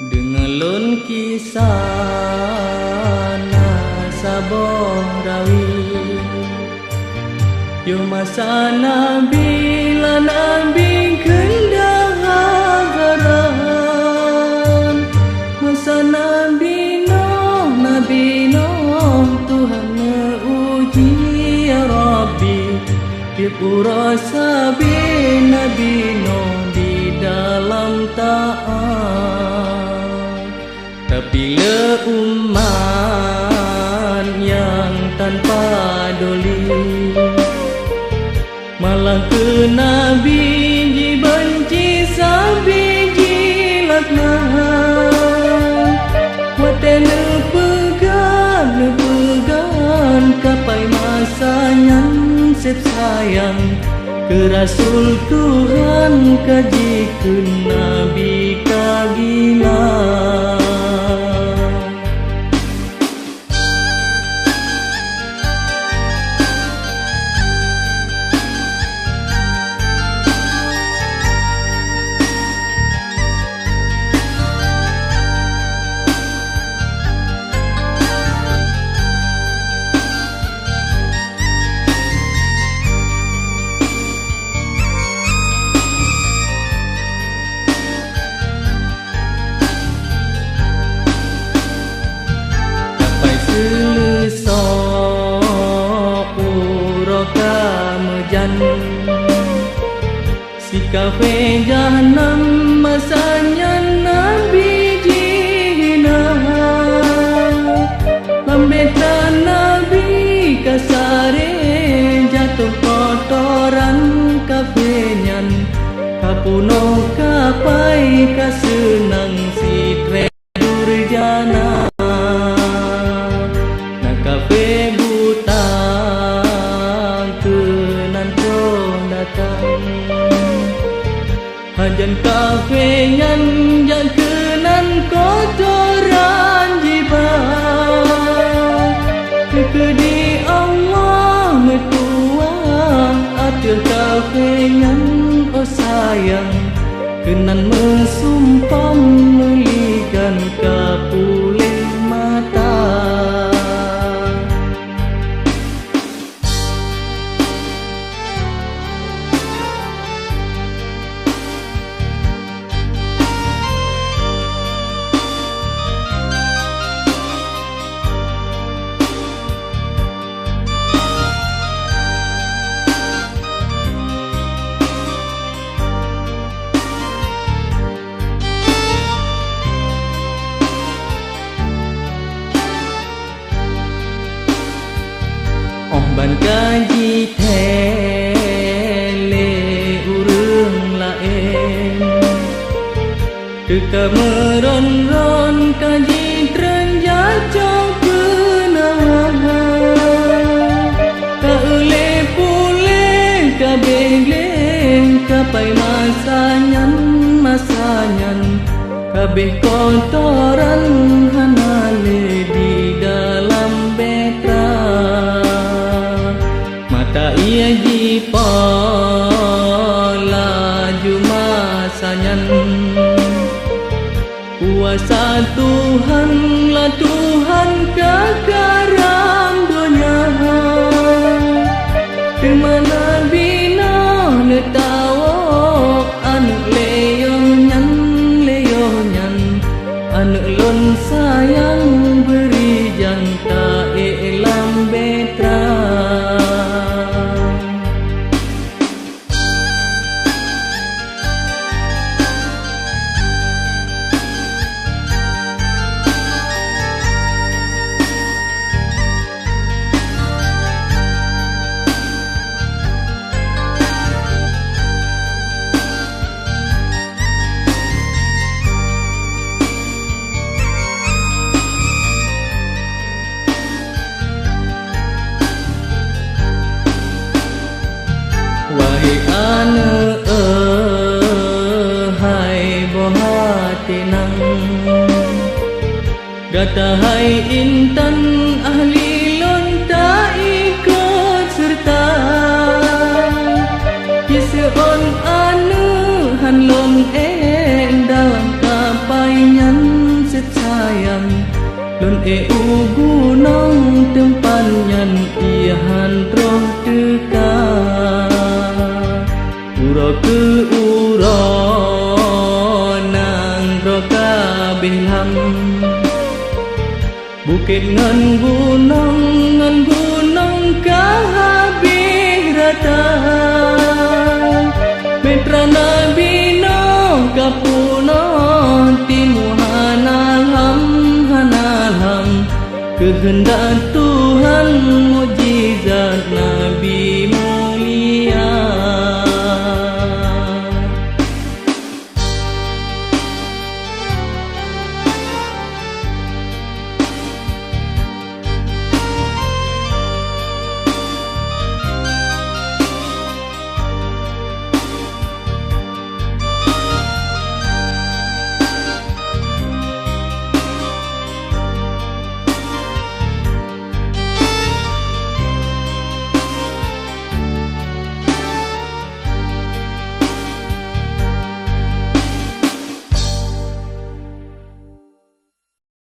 Dengelun kisah nasabah rawi, yo masa Nabi la Nabi kendah hazaran, masa Nabi Nuh Tuhan uji ya Rabbi, dia pura sabi Nabi Nuh di dalam taat. Tapi le umat yang tanpa doli, malah ke Nabi dibenci sabi jilaklah. Watene pegan kapai masanya sep sayang ke Rasul Tuhan kaji ke Nabi kagila. Si kafe jahanam masanya Nabi jina, lambetan Nabi kasare jatuh kotoran kafenyan, kapuno kapai kasenang si durjana. Na kafe buta kenanto datang, hajan kafenyan yang kenan kotoran jibat, kekedi Allah metua atil kafenyan oh sayang, kenan mesumpam meligan kapulih mata. Ban kaji tele urung lain, teka meron-ron kaji terenjacau kenawa, kaule pule kabeleng kapai masanyan, kabeh kotoran hanale di dalam betra. Ia jipola jumasanyan, kuasa Tuhan lah Tuhan kekaram dunia. Kemana bina netawok anu leonyan, anu lon sayang beri jangka elam betra. Matahai intan ahli lonta ikut serta Kiseon anu hanlon dalam kapaian secayang Lon gunung tempanyan ihan roh teka Uro ke uro nang roh kabilang Bukit ngan gunung kahabih rata Metra nabino kapuno timuhan alham Kehendak Tuhan